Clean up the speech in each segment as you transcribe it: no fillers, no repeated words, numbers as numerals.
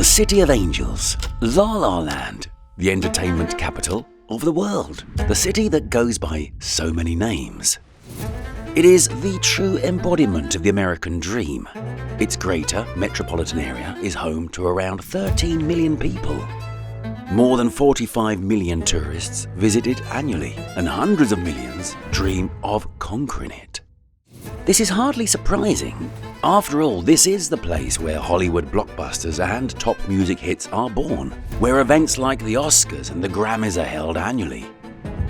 City of Angels, La La Land, the entertainment capital of the world, the city that goes by so many names. It is the true embodiment of the American dream. Its greater metropolitan area is home to around 13 million people. More than 45 million tourists visit it annually, and hundreds of millions dream of conquering it. This is hardly surprising. After all, this is the place where Hollywood blockbusters and top music hits are born, where events like the Oscars and the Grammys are held annually,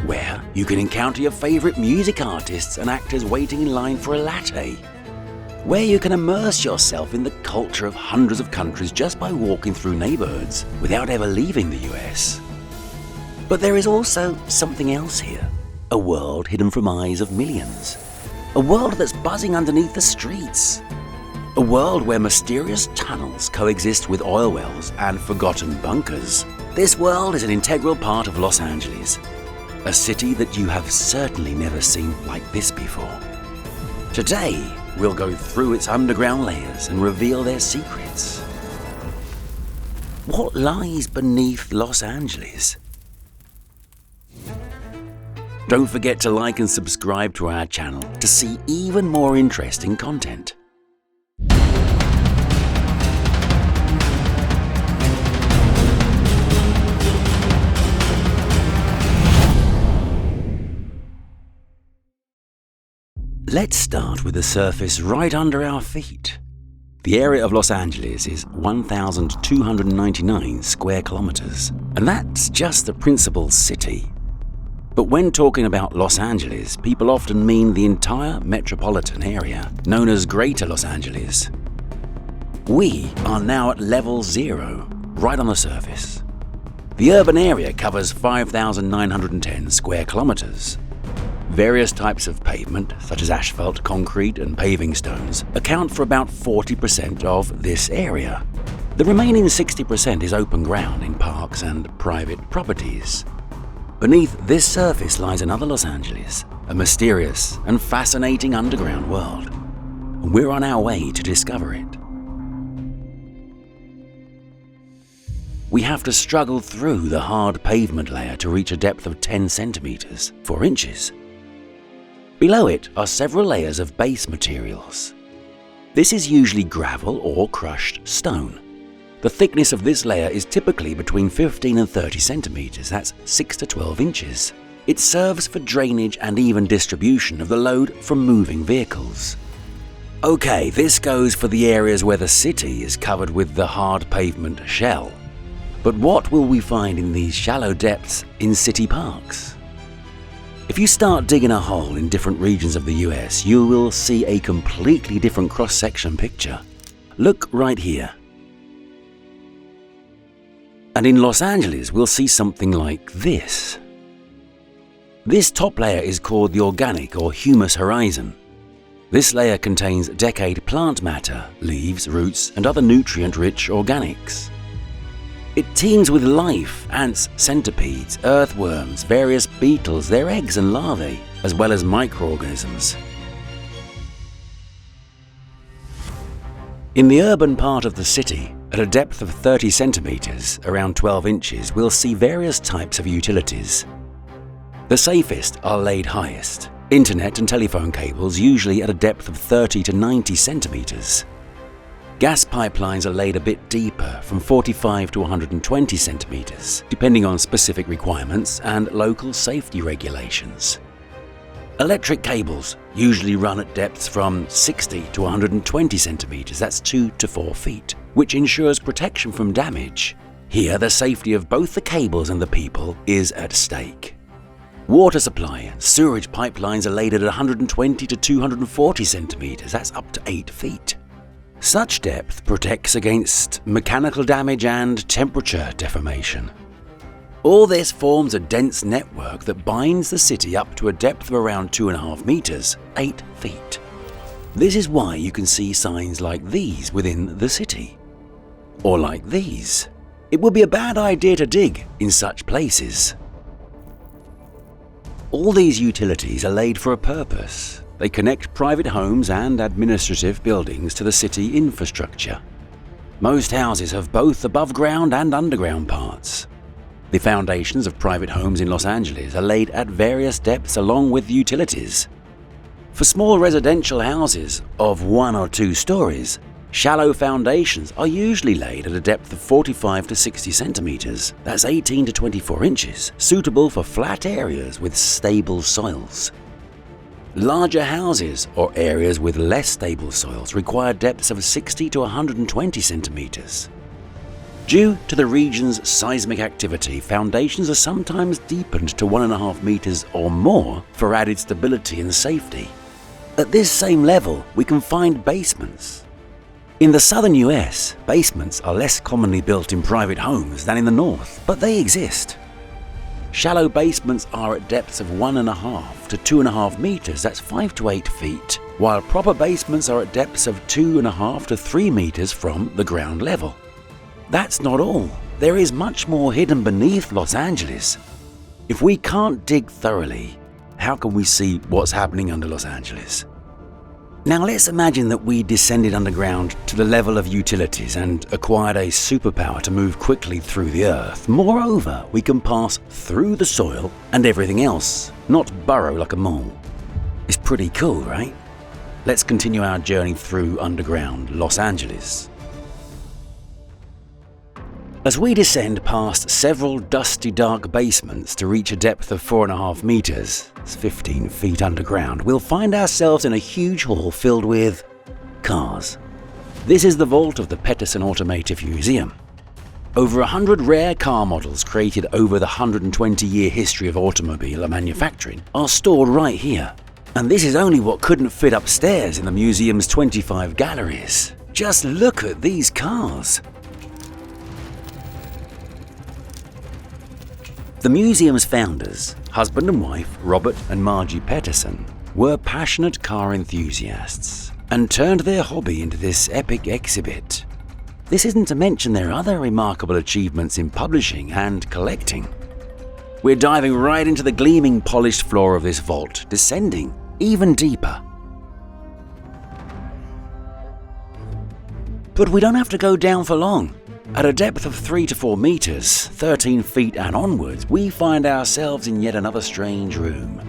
where you can encounter your favourite music artists and actors waiting in line for a latte, where you can immerse yourself in the culture of hundreds of countries just by walking through neighbourhoods without ever leaving the US. But there is also something else here, a world hidden from eyes of millions. A world that's buzzing underneath the streets. A world where mysterious tunnels coexist with oil wells and forgotten bunkers. This world is an integral part of Los Angeles, a city that you have certainly never seen like this before. Today, we'll go through its underground layers and reveal their secrets. What lies beneath Los Angeles? Don't forget to like and subscribe to our channel to see even more interesting content. Let's start with the surface right under our feet. The area of Los Angeles is 1,299 square kilometers, and that's just the principal city. But when talking about Los Angeles, people often mean the entire metropolitan area, known as Greater Los Angeles. We are now at level 0, right on the surface. The urban area covers 5,910 square kilometers. Various types of pavement, such as asphalt, concrete, and paving stones, account for about 40% of this area. The remaining 60% is open ground in parks and private properties. Beneath this surface lies another Los Angeles, a mysterious and fascinating underground world. We're on our way to discover it. We have to struggle through the hard pavement layer to reach a depth of 10 centimeters, 4 inches. Below it are several layers of base materials. This is usually gravel or crushed stone. The thickness of this layer is typically between 15 and 30 centimeters, that's 6 to 12 inches. It serves for drainage and even distribution of the load from moving vehicles. Okay, this goes for the areas where the city is covered with the hard pavement shell. But what will we find in these shallow depths in city parks? If you start digging a hole in different regions of the US, you will see a completely different cross-section picture. Look right here. And in Los Angeles, we'll see something like this. This top layer is called the organic or humus horizon. This layer contains decayed plant matter, leaves, roots, and other nutrient-rich organics. It teems with life, ants, centipedes, earthworms, various beetles, their eggs and larvae, as well as microorganisms. In the urban part of the city, at a depth of 30 centimeters, around 12 inches, we'll see various types of utilities. The safest are laid highest. Internet and telephone cables usually at a depth of 30 to 90 centimeters. Gas pipelines are laid a bit deeper, from 45 to 120 centimeters, depending on specific requirements and local safety regulations. Electric cables usually run at depths from 60 to 120 centimeters, that's 2 to 4 feet, which ensures protection from damage. Here, the safety of both the cables and the people is at stake. Water supply and sewerage pipelines are laid at 120 to 240 centimeters, that's up to 8 feet. Such depth protects against mechanical damage and temperature deformation. All this forms a dense network that binds the city up to a depth of around 2.5 meters, 8 feet. This is why you can see signs like these within the city. Or like these. It would be a bad idea to dig in such places. All these utilities are laid for a purpose. They connect private homes and administrative buildings to the city infrastructure. Most houses have both above ground and underground parts. The foundations of private homes in Los Angeles are laid at various depths along with utilities. For small residential houses of 1 or 2 stories, shallow foundations are usually laid at a depth of 45 to 60 centimeters, that's 18 to 24 inches, suitable for flat areas with stable soils. Larger houses or areas with less stable soils require depths of 60 to 120 centimeters. Due to the region's seismic activity, foundations are sometimes deepened to 1.5 meters or more for added stability and safety. At this same level, we can find basements. In the southern US, basements are less commonly built in private homes than in the north, but they exist. Shallow basements are at depths of 1.5 to 2.5 meters, that's 5 to 8 feet, while proper basements are at depths of 2.5 to 3 meters from the ground level. That's not all. There is much more hidden beneath Los Angeles. If we can't dig thoroughly, how can we see what's happening under Los Angeles? Now let's imagine that we descended underground to the level of utilities and acquired a superpower to move quickly through the earth. Moreover, we can pass through the soil and everything else, not burrow like a mole. It's pretty cool, right? Let's continue our journey through underground Los Angeles. As we descend past several dusty dark basements to reach a depth of 4.5 meters, it's 15 feet underground, we'll find ourselves in a huge hall filled with cars. This is the vault of the Peterson Automotive Museum. Over 100 rare car models created over the 120-year history of automobile manufacturing are stored right here. And this is only what couldn't fit upstairs in the museum's 25 galleries. Just look at these cars. The museum's founders, husband and wife Robert and Margie Peterson, were passionate car enthusiasts and turned their hobby into this epic exhibit. This isn't to mention their other remarkable achievements in publishing and collecting. We're diving right into the gleaming polished floor of this vault, descending even deeper. But we don't have to go down for long. At a depth of 3 to 4 meters, 13 feet and onwards, we find ourselves in yet another strange room.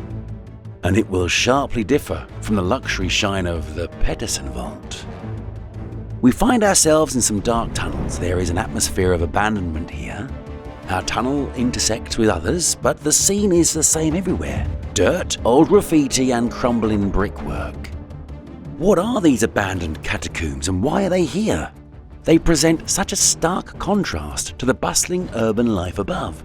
And it will sharply differ from the luxury shine of the Peterson Vault. We find ourselves in some dark tunnels. There is an atmosphere of abandonment here. Our tunnel intersects with others, but the scene is the same everywhere. Dirt, old graffiti and crumbling brickwork. What are these abandoned catacombs and why are they here? They present such a stark contrast to the bustling urban life above.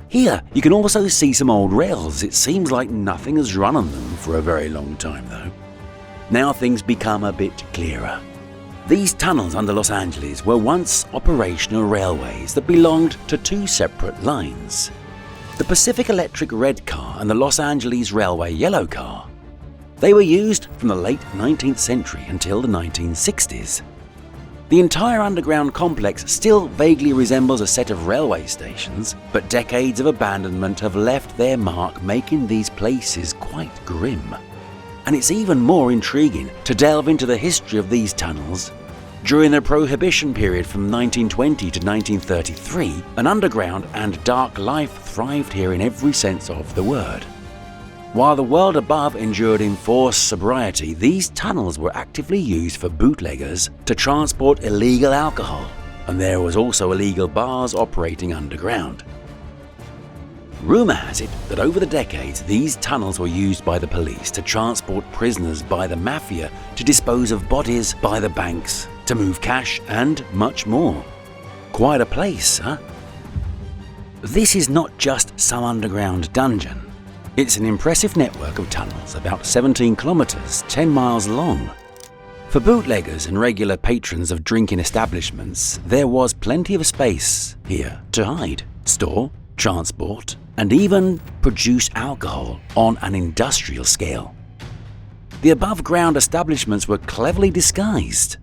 Here, you can also see some old rails. It seems like nothing has run on them for a very long time though. Now things become a bit clearer. These tunnels under Los Angeles were once operational railways that belonged to 2 separate lines. The Pacific Electric Red Car and the Los Angeles Railway Yellow Car. They were used from the late 19th century until the 1960s. The entire underground complex still vaguely resembles a set of railway stations, but decades of abandonment have left their mark, making these places quite grim. And it's even more intriguing to delve into the history of these tunnels. During the Prohibition period from 1920 to 1933, an underground and dark life thrived here in every sense of the word. While the world above endured enforced sobriety, these tunnels were actively used for bootleggers to transport illegal alcohol, and there was also illegal bars operating underground. Rumor has it that over the decades, these tunnels were used by the police to transport prisoners by the mafia, to dispose of bodies by the banks, to move cash, and much more. Quite a place, huh? This is not just some underground dungeon. It's an impressive network of tunnels, about 17 kilometers, 10 miles long. For bootleggers and regular patrons of drinking establishments, there was plenty of space here to hide, store, transport, and even produce alcohol on an industrial scale. The above-ground establishments were cleverly disguised.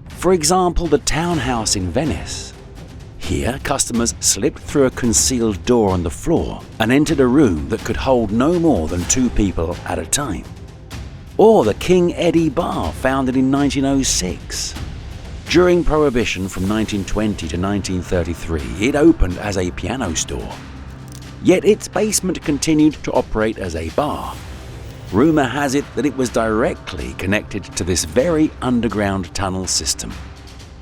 For example, the townhouse in Venice. Here, customers slipped through a concealed door on the floor and entered a room that could hold no more than 2 people at a time. Or the King Eddie Bar, founded in 1906. During Prohibition from 1920 to 1933, it opened as a piano store. Yet its basement continued to operate as a bar. Rumour has it that it was directly connected to this very underground tunnel system.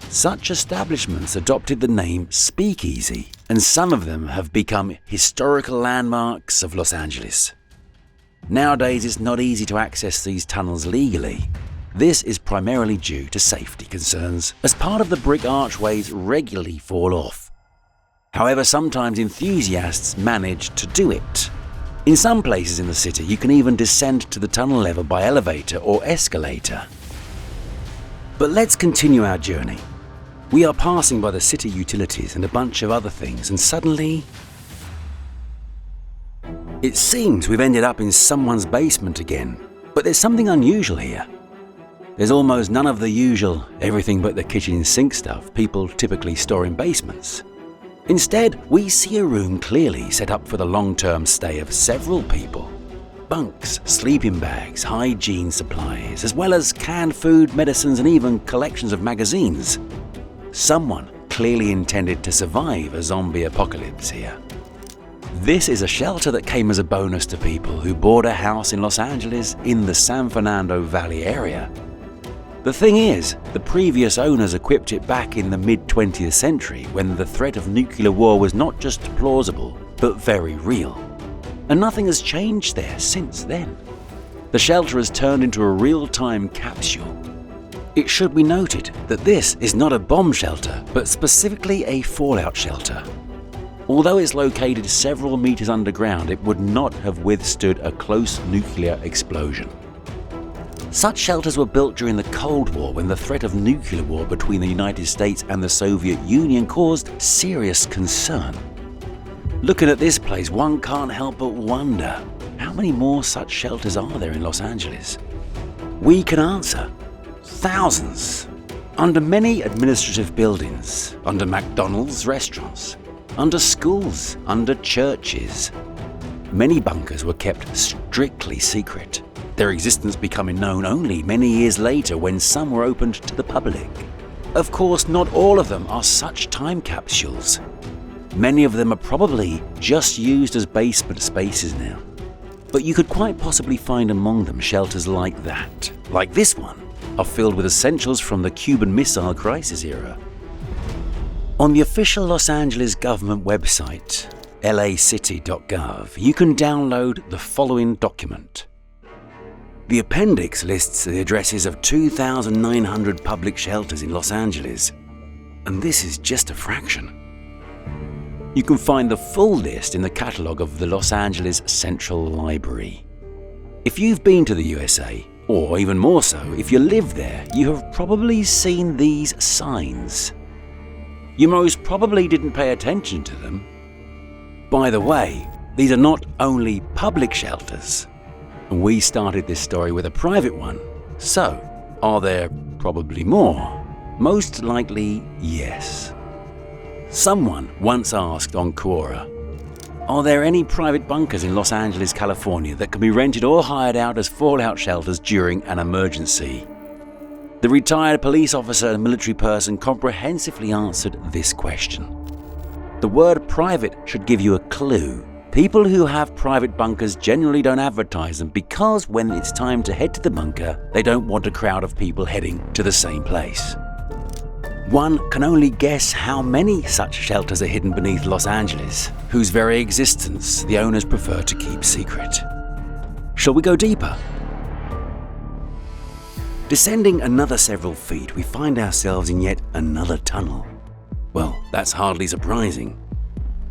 Such establishments adopted the name Speakeasy, and some of them have become historical landmarks of Los Angeles. Nowadays, it's not easy to access these tunnels legally. This is primarily due to safety concerns, as part of the brick archways regularly fall off. However, sometimes enthusiasts manage to do it. In some places in the city, you can even descend to the tunnel level by elevator or escalator. But let's continue our journey. We are passing by the city utilities and a bunch of other things, and suddenly it seems we've ended up in someone's basement again. But there's something unusual here. There's almost none of the usual everything but the kitchen and sink stuff people typically store in basements. Instead, we see a room clearly set up for the long-term stay of several people. Bunks, sleeping bags, hygiene supplies, as well as canned food, medicines, and even collections of magazines. Someone clearly intended to survive a zombie apocalypse here. This is a shelter that came as a bonus to people who bought a house in Los Angeles in the San Fernando Valley area. The thing is, the previous owners equipped it back in the mid-20th century when the threat of nuclear war was not just plausible, but very real. And nothing has changed there since then. The shelter has turned into a real-time capsule. It should be noted that this is not a bomb shelter, but specifically a fallout shelter. Although it's located several meters underground, it would not have withstood a close nuclear explosion. Such shelters were built during the Cold War when the threat of nuclear war between the United States and the Soviet Union caused serious concern. Looking at this place, one can't help but wonder, how many more such shelters are there in Los Angeles? We can answer. Thousands. Under many administrative buildings, under McDonald's restaurants, under schools, under churches. Many bunkers were kept strictly secret, their existence becoming known only many years later when some were opened to the public. Of course, not all of them are such time capsules. Many of them are probably just used as basement spaces now. But you could quite possibly find among them shelters like that, like this one, are filled with essentials from the Cuban Missile Crisis era. On the official Los Angeles government website, lacity.gov, you can download the following document. The appendix lists the addresses of 2,900 public shelters in Los Angeles, and this is just a fraction. You can find the full list in the catalogue of the Los Angeles Central Library. If you've been to the USA, or even more so, if you live there, you have probably seen these signs. You most probably didn't pay attention to them. By the way, these are not only public shelters. We started this story with a private one. So, are there probably more? Most likely, yes. Someone once asked on Quora, are there any private bunkers in Los Angeles, California that can be rented or hired out as fallout shelters during an emergency? The retired police officer and military person comprehensively answered this question. The word private should give you a clue. People who have private bunkers generally don't advertise them because when it's time to head to the bunker, they don't want a crowd of people heading to the same place. One can only guess how many such shelters are hidden beneath Los Angeles, whose very existence the owners prefer to keep secret. Shall we go deeper? Descending another several feet, we find ourselves in yet another tunnel. Well, that's hardly surprising.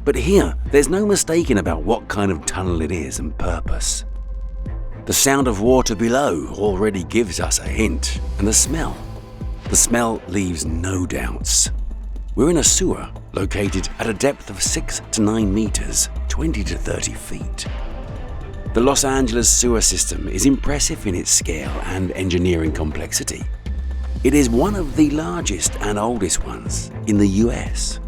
But here, there's no mistaking about what kind of tunnel it is and purpose. The sound of water below already gives us a hint, and the smell. The smell leaves no doubts. We're in a sewer located at a depth of 6 to 9 meters, 20 to 30 feet. The Los Angeles sewer system is impressive in its scale and engineering complexity. It is one of the largest and oldest ones in the US.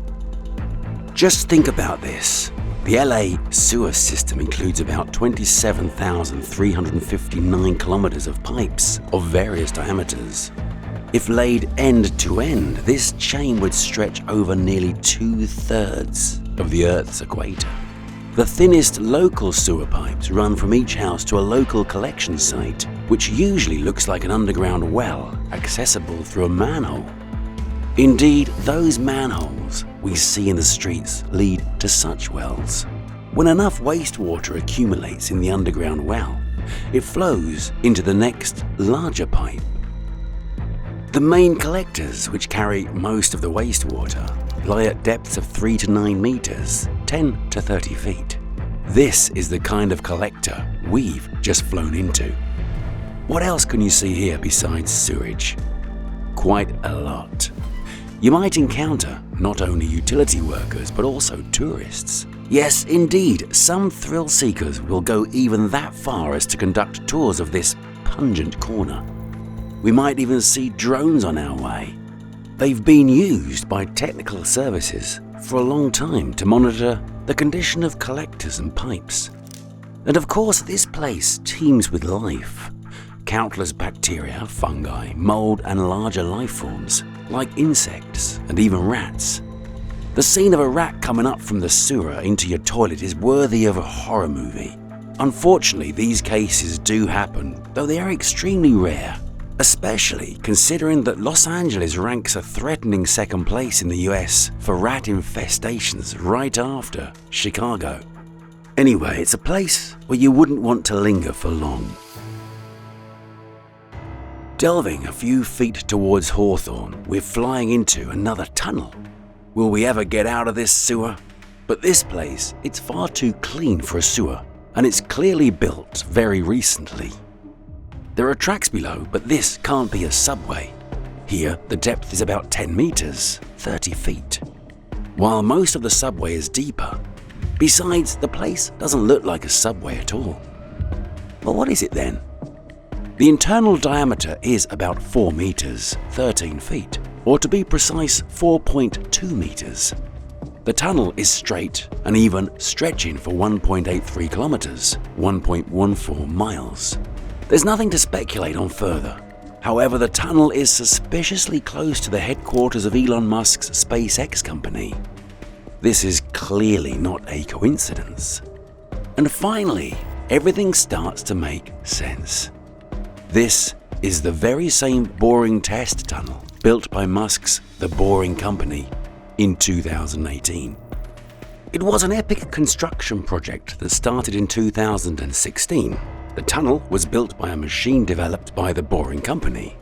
Just think about this. The LA sewer system includes about 27,359 kilometers of pipes of various diameters. If laid end to end, this chain would stretch over nearly 2/3 of the Earth's equator. The thinnest local sewer pipes run from each house to a local collection site, which usually looks like an underground well, accessible through a manhole. Indeed, those manholes we see in the streets lead to such wells. When enough wastewater accumulates in the underground well, it flows into the next larger pipe. The main collectors, which carry most of the wastewater, lie at depths of 3 to 9 meters, 10 to 30 feet. This is the kind of collector we've just flown into. What else can you see here besides sewage? Quite a lot. You might encounter not only utility workers but also tourists. Yes, indeed, some thrill seekers will go even that far as to conduct tours of this pungent corner. We might even see drones on our way. They've been used by technical services for a long time to monitor the condition of collectors and pipes. And of course, this place teems with life. Countless bacteria, fungi, mold, and larger life forms, like insects and even rats. The scene of a rat coming up from the sewer into your toilet is worthy of a horror movie. Unfortunately, these cases do happen, though they are extremely rare. Especially considering that Los Angeles ranks a threatening second place in the US for rat infestations right after Chicago. Anyway, it's a place where you wouldn't want to linger for long. Delving a few feet towards Hawthorne, we're flying into another tunnel. Will we ever get out of this sewer? But this place, it's far too clean for a sewer, and it's clearly built very recently. There are tracks below, but this can't be a subway. Here, the depth is about 10 meters, 30 feet, while most of the subway is deeper. Besides, the place doesn't look like a subway at all. Well, what is it then? The internal diameter is about 4 meters, 13 feet, or to be precise, 4.2 meters. The tunnel is straight and even stretching for 1.83 kilometers, 1.14 miles. There's nothing to speculate on further. However, the tunnel is suspiciously close to the headquarters of Elon Musk's SpaceX company. This is clearly not a coincidence. And finally, everything starts to make sense. This is the very same boring test tunnel built by Musk's The Boring Company in 2018. It was an epic construction project that started in 2016. The tunnel was built by a machine developed by The Boring Company.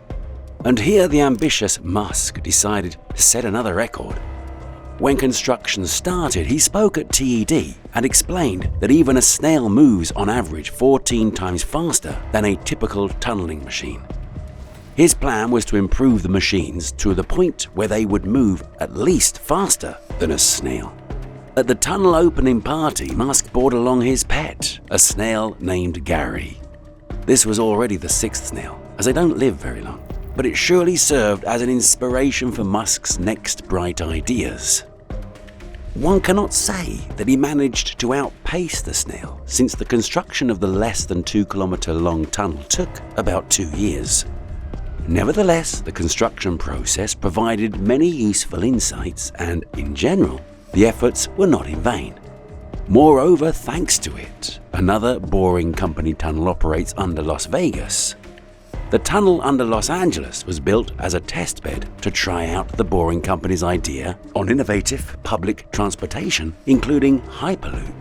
And here the ambitious Musk decided to set another record. When construction started, he spoke at TED and explained that even a snail moves on average 14 times faster than a typical tunneling machine. His plan was to improve the machines to the point where they would move at least faster than a snail. At the tunnel opening party, Musk brought along his pet, a snail named Gary. This was already the 6th snail, as they don't live very long, but it surely served as an inspiration for Musk's next bright ideas. One cannot say that he managed to outpace the snail, since the construction of the less than 2-kilometer long tunnel took about 2 years. Nevertheless, the construction process provided many useful insights and, in general, the efforts were not in vain. Moreover, thanks to it, another Boring Company tunnel operates under Las Vegas. The tunnel under Los Angeles was built as a test bed to try out the Boring Company's idea on innovative public transportation, including Hyperloop.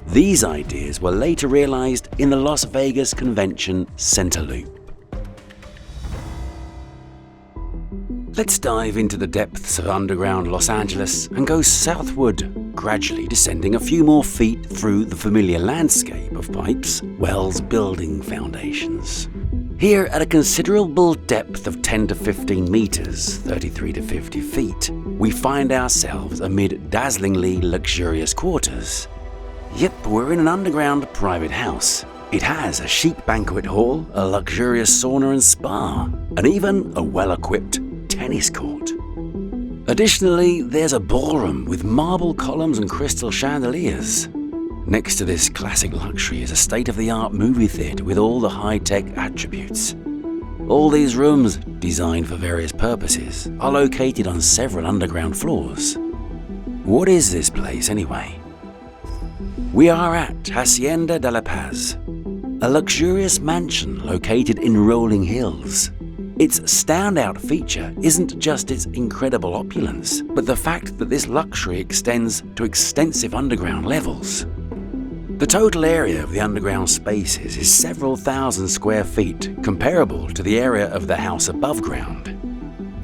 These ideas were later realized in the Las Vegas Convention Center Loop. Let's dive into the depths of underground Los Angeles and go southward, gradually descending a few more feet through the familiar landscape of pipes, wells, building foundations. Here, at a considerable depth of 10 to 15 meters, 33 to 50 feet, we find ourselves amid dazzlingly luxurious quarters. Yep, we're in an underground private house. It has a chic banquet hall, a luxurious sauna and spa, and even a well-equipped tennis court. Additionally, there's a ballroom with marble columns and crystal chandeliers. Next to this classic luxury is a state-of-the-art movie theater with all the high-tech attributes. All these rooms, designed for various purposes, are located on several underground floors. What is this place anyway? We are at Hacienda de la Paz, a luxurious mansion located in rolling hills. Its standout feature isn't just its incredible opulence, but the fact that this luxury extends to extensive underground levels. The total area of the underground spaces is several thousand square feet, comparable to the area of the house above ground.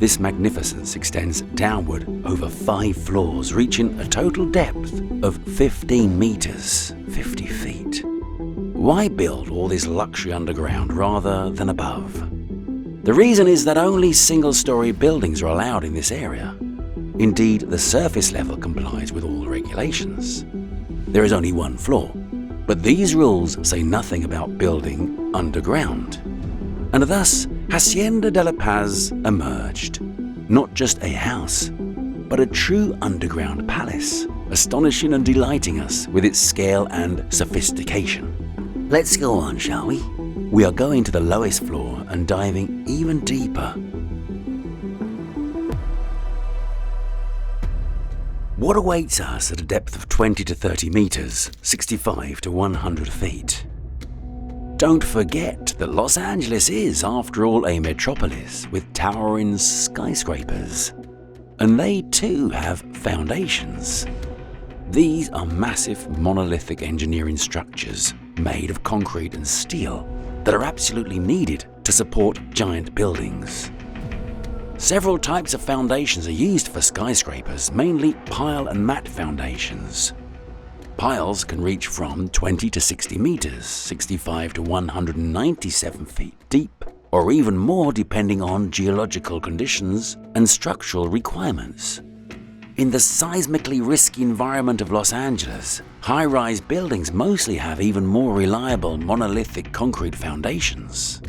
This magnificence extends downward over 5 floors, reaching a total depth of 15 meters, 50 feet. Why build all this luxury underground rather than above? The reason is that only single-story buildings are allowed in this area. Indeed, the surface level complies with all regulations. There is only 1 floor, but these rules say nothing about building underground. And thus, Hacienda de la Paz emerged. Not just a house, but a true underground palace, astonishing and delighting us with its scale and sophistication. Let's go on, shall we? We are going to the lowest floor and diving even deeper. What awaits us at a depth of 20 to 30 meters, 65 to 100 feet? Don't forget that Los Angeles is, after all, a metropolis with towering skyscrapers. And they too have foundations. These are massive monolithic engineering structures made of concrete and steel that are absolutely needed to support giant buildings. Several types of foundations are used for skyscrapers, mainly pile and mat foundations. Piles can reach from 20 to 60 meters, 65 to 197 feet deep, or even more depending on geological conditions and structural requirements. In the seismically risky environment of Los Angeles, high-rise buildings mostly have even more reliable monolithic concrete foundations.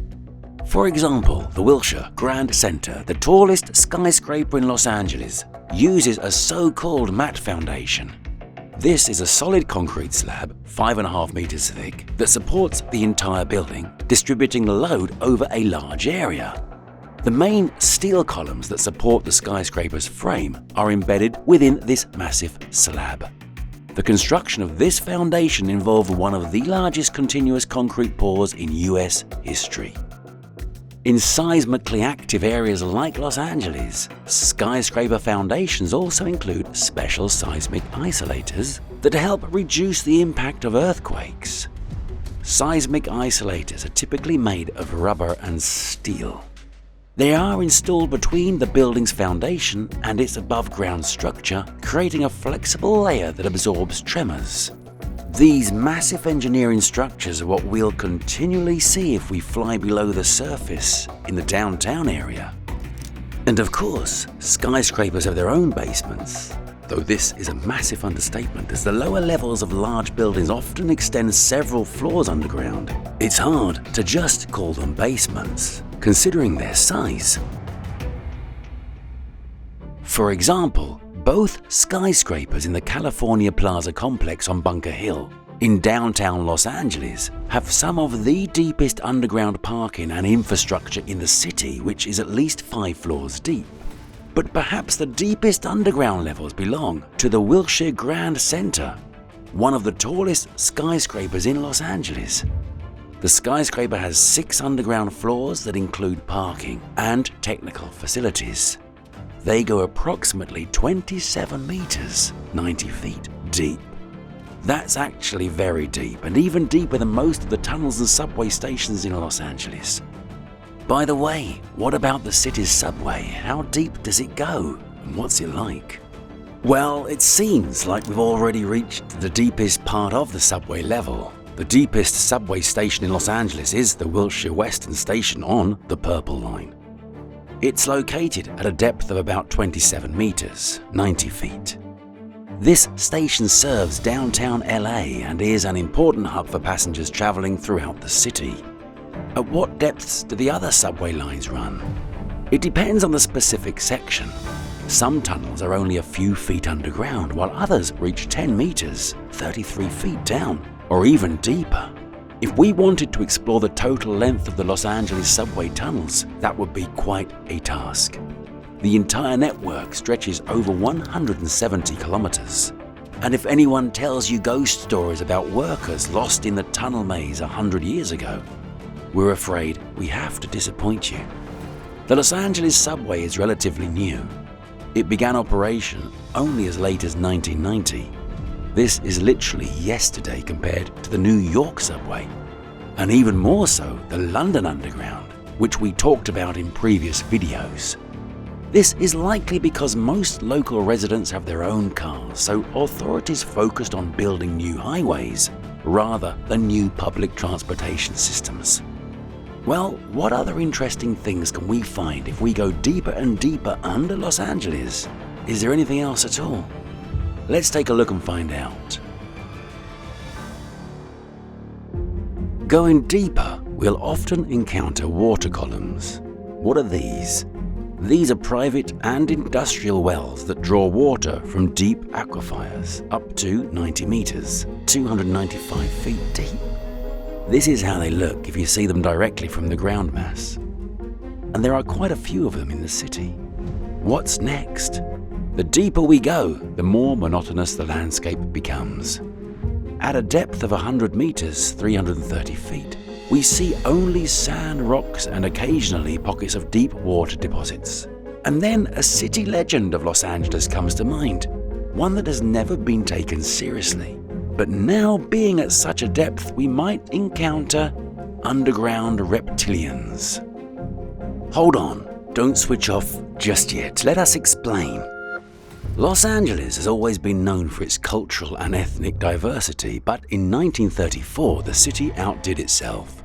For example, the Wilshire Grand Center, the tallest skyscraper in Los Angeles, uses a so-called mat foundation. This is a solid concrete slab, 5.5 meters thick, that supports the entire building, distributing the load over a large area. The main steel columns that support the skyscraper's frame are embedded within this massive slab. The construction of this foundation involved one of the largest continuous concrete pours in US history. In seismically active areas like Los Angeles, skyscraper foundations also include special seismic isolators that help reduce the impact of earthquakes. Seismic isolators are typically made of rubber and steel. They are installed between the building's foundation and its above-ground structure, creating a flexible layer that absorbs tremors. These massive engineering structures are what we'll continually see if we fly below the surface in the downtown area. And of course, skyscrapers have their own basements, though this is a massive understatement as the lower levels of large buildings often extend several floors underground. It's hard to just call them basements, considering their size. For example, both skyscrapers in the California Plaza complex on Bunker Hill in downtown Los Angeles have some of the deepest underground parking and infrastructure in the city, which is at least 5 floors deep. But perhaps the deepest underground levels belong to the Wilshire Grand Center, one of the tallest skyscrapers in Los Angeles. The skyscraper has 6 underground floors that include parking and technical facilities. They go approximately 27 meters, 90 feet deep. That's actually very deep, and even deeper than most of the tunnels and subway stations in Los Angeles. By the way, what about the city's subway? How deep does it go, and what's it like? Well, it seems like we've already reached the deepest part of the subway level. The deepest subway station in Los Angeles is the Wilshire Western Station on the Purple Line. It's located at a depth of about 27 meters, 90 feet. This station serves downtown LA and is an important hub for passengers traveling throughout the city. At what depths do the other subway lines run? It depends on the specific section. Some tunnels are only a few feet underground, while others reach 10 meters, 33 feet down, or even deeper. If we wanted to explore the total length of the Los Angeles subway tunnels, that would be quite a task. The entire network stretches over 170 kilometers. And if anyone tells you ghost stories about workers lost in the tunnel maze 100 years ago, we're afraid we have to disappoint you. The Los Angeles subway is relatively new. It began operation only as late as 1990. This is literally yesterday compared to the New York subway, and even more so the London Underground, which we talked about in previous videos. This is likely because most local residents have their own cars, so authorities focused on building new highways rather than new public transportation systems. Well, what other interesting things can we find if we go deeper and deeper under Los Angeles? Is there anything else at all? Let's take a look and find out. Going deeper, we'll often encounter water columns. What are these? These are private and industrial wells that draw water from deep aquifers up to 90 meters, 295 feet deep. This is how they look if you see them directly from the ground mass. And there are quite a few of them in the city. What's next? The deeper we go, the more monotonous the landscape becomes. At a depth of 100 meters, 330 feet, we see only sand, rocks, and occasionally pockets of deep water deposits. And then a city legend of Los Angeles comes to mind, one that has never been taken seriously. But now, being at such a depth, we might encounter underground reptilians. Hold on, don't switch off just yet. Let us explain. Los Angeles has always been known for its cultural and ethnic diversity, but in 1934 the city outdid itself.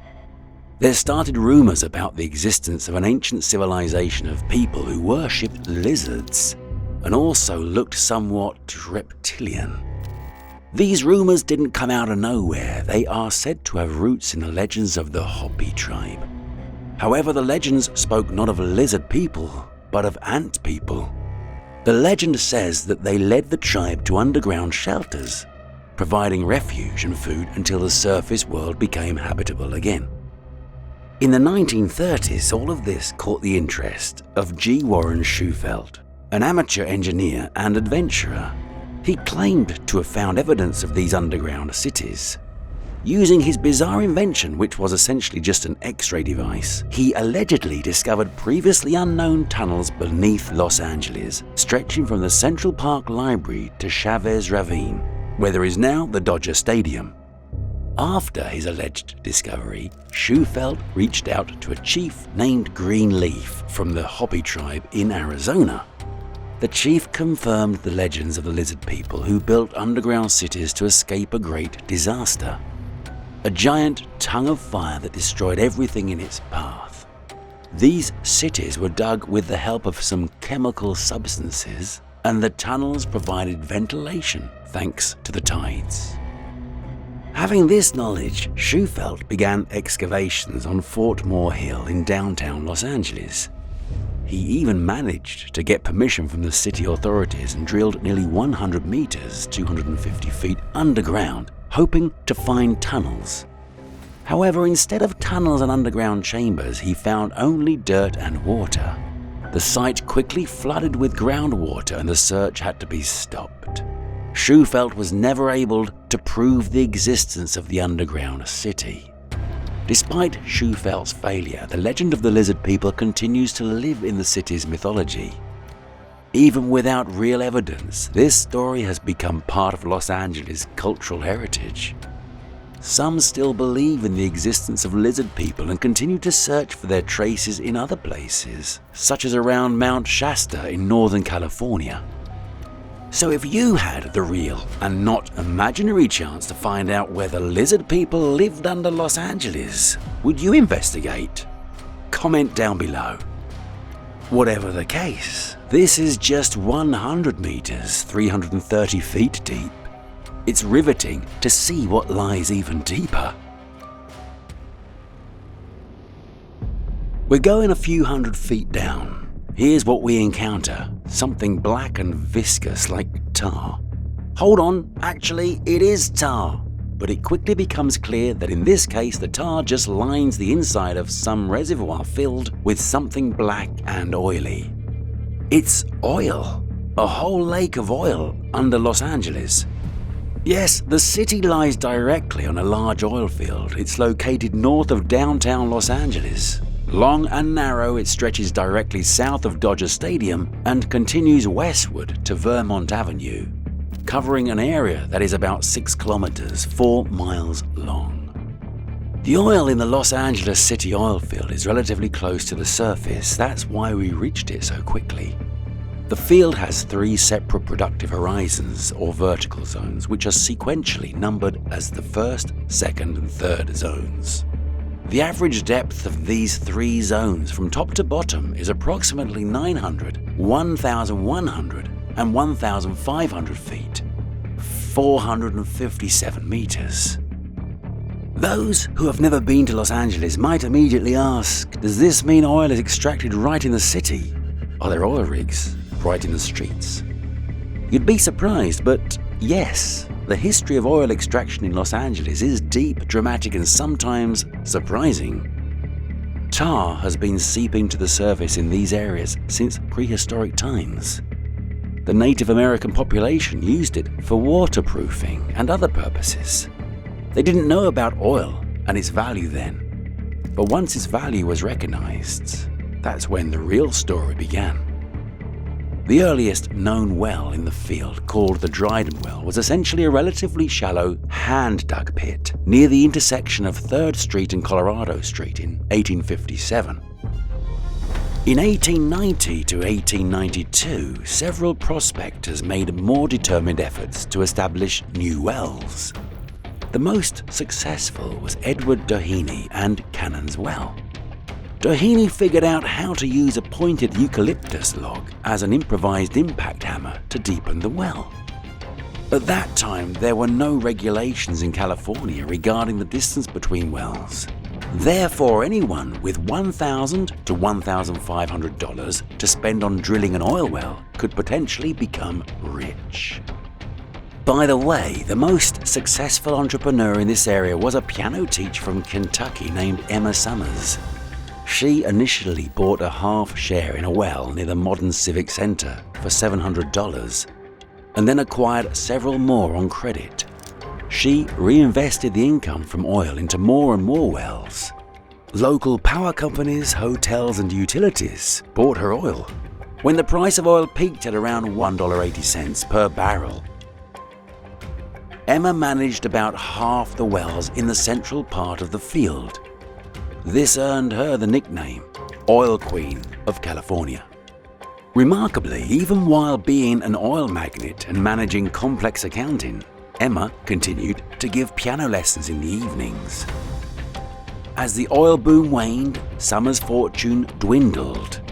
There started rumors about the existence of an ancient civilization of people who worshipped lizards and also looked somewhat reptilian. These rumors didn't come out of nowhere. They are said to have roots in the legends of the Hopi tribe. However, the legends spoke not of lizard people, but of ant people. The legend says that they led the tribe to underground shelters, providing refuge and food until the surface world became habitable again. In the 1930s, all of this caught the interest of G. Warren Shufelt, an amateur engineer and adventurer. He claimed to have found evidence of these underground cities. Using his bizarre invention, which was essentially just an X-ray device, he allegedly discovered previously unknown tunnels beneath Los Angeles, stretching from the Central Park Library to Chavez Ravine, where there is now the Dodger Stadium. After his alleged discovery, Shufelt reached out to a chief named Greenleaf from the Hopi tribe in Arizona. The chief confirmed the legends of the lizard people who built underground cities to escape a great disaster. A giant tongue of fire that destroyed everything in its path. These cities were dug with the help of some chemical substances, and the tunnels provided ventilation thanks to the tides. Having this knowledge, Shufelt began excavations on Fort Moore Hill in downtown Los Angeles. He even managed to get permission from the city authorities and drilled nearly 100 meters, 250 feet underground, hoping to find tunnels. However, instead of tunnels and underground chambers, he found only dirt and water. The site quickly flooded with groundwater and the search had to be stopped. Shufelt was never able to prove the existence of the underground city. Despite Shufelt's failure, the legend of the lizard people continues to live in the city's mythology. Even without real evidence, this story has become part of Los Angeles' cultural heritage. Some still believe in the existence of lizard people and continue to search for their traces in other places, such as around Mount Shasta in Northern California. So if you had the real and not imaginary chance to find out whether lizard people lived under Los Angeles, would you investigate? Comment down below. Whatever the case, this is just 100 meters, 330 feet deep. It's riveting to see what lies even deeper. We're going a few hundred feet down. Here's what we encounter, something black and viscous like tar. Hold on, actually it is tar. but it quickly becomes clear that in this case the tar just lines the inside of some reservoir filled with something black and oily. It's oil, a whole lake of oil under Los Angeles. Yes, the city lies directly on a large oil field. It's located north of downtown Los Angeles. Long and narrow, it stretches directly south of Dodger Stadium and continues westward to Vermont Avenue, covering an area that is about 6 kilometers, 4 miles long. The oil in the Los Angeles City oil field is relatively close to the surface. That's why we reached it so quickly. The field has 3 separate productive horizons, or vertical zones, which are sequentially numbered as the first, second, and third zones. The average depth of these 3 zones from top to bottom is approximately 900, 1,100, and 1,500 feet, 457 meters. Those who have never been to Los Angeles might immediately ask, does this mean oil is extracted right in the city? Are there oil rigs right in the streets? You'd be surprised, but yes, the history of oil extraction in Los Angeles is deep, dramatic, and sometimes surprising. Tar has been seeping to the surface in these areas since prehistoric times. The Native American population used it for waterproofing and other purposes. They didn't know about oil and its value then. But once its value was recognized, that's when the real story began. The earliest known well in the field, called the Dryden Well, was essentially a relatively shallow, hand-dug pit near the intersection of 3rd Street and Colorado Street in 1857. In 1890 to 1892, several prospectors made more determined efforts to establish new wells. The most successful was Edward Doheny and Cannon's Well. Doheny figured out how to use a pointed eucalyptus log as an improvised impact hammer to deepen the well. At that time, there were no regulations in California regarding the distance between wells. Therefore, anyone with $1,000 to $1,500 to spend on drilling an oil well could potentially become rich. By the way, the most successful entrepreneur in this area was a piano teacher from Kentucky named Emma Summers. She initially bought a half share in a well near the modern Civic Center for $700 and then acquired several more on credit. She reinvested the income from oil into more and more wells. Local power companies, hotels, and utilities bought her oil. When the price of oil peaked at around $1.80 per barrel, Emma managed about half the wells in the central part of the field. This earned her the nickname Oil Queen of California. Remarkably, even while being an oil magnate and managing complex accounting, Emma continued to give piano lessons in the evenings. As the oil boom waned, Summers' fortune dwindled.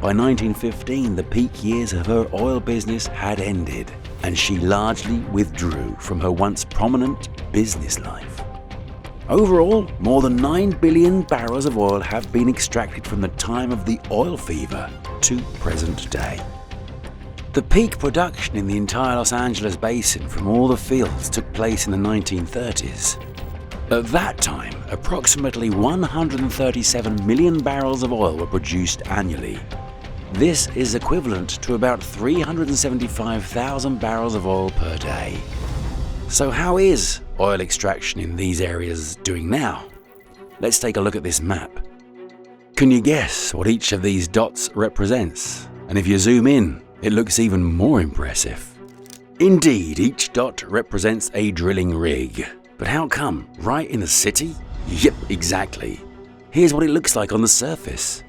By 1915, the peak years of her oil business had ended, and she largely withdrew from her once prominent business life. Overall, more than 9 billion barrels of oil have been extracted from the time of the oil fever to present day. The peak production in the entire Los Angeles basin from all the fields took place in the 1930s. At that time, approximately 137 million barrels of oil were produced annually. This is equivalent to about 375,000 barrels of oil per day. So how is oil extraction in these areas doing now? Let's take a look at this map. Can you guess what each of these dots represents? And if you zoom in, it looks even more impressive. Indeed, each dot represents a drilling rig. But how come? Right in the city? Yep, exactly. Here's what it looks like on the surface.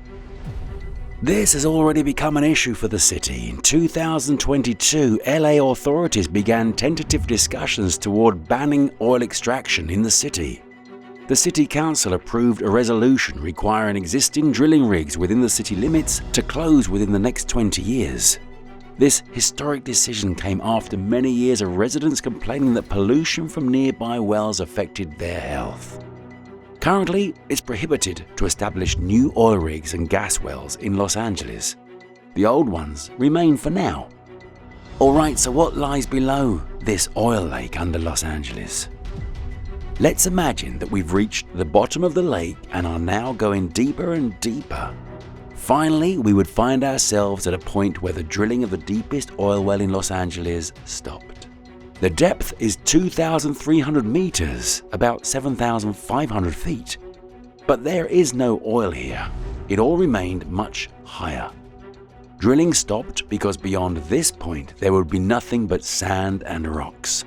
This has already become an issue for the city. In 2022, LA authorities began tentative discussions toward banning oil extraction in the city. The city council approved a resolution requiring existing drilling rigs within the city limits to close within the next 20 years. This historic decision came after many years of residents complaining that pollution from nearby wells affected their health. Currently, it's prohibited to establish new oil rigs and gas wells in Los Angeles. The old ones remain for now. Alright, so what lies below this oil lake under Los Angeles? Let's imagine that we've reached the bottom of the lake and are now going deeper and deeper. Finally, we would find ourselves at a point where the drilling of the deepest oil well in Los Angeles stopped. The depth is 2,300 meters, about 7,500 feet. But there is no oil here. It all remained much higher. Drilling stopped because beyond this point there would be nothing but sand and rocks.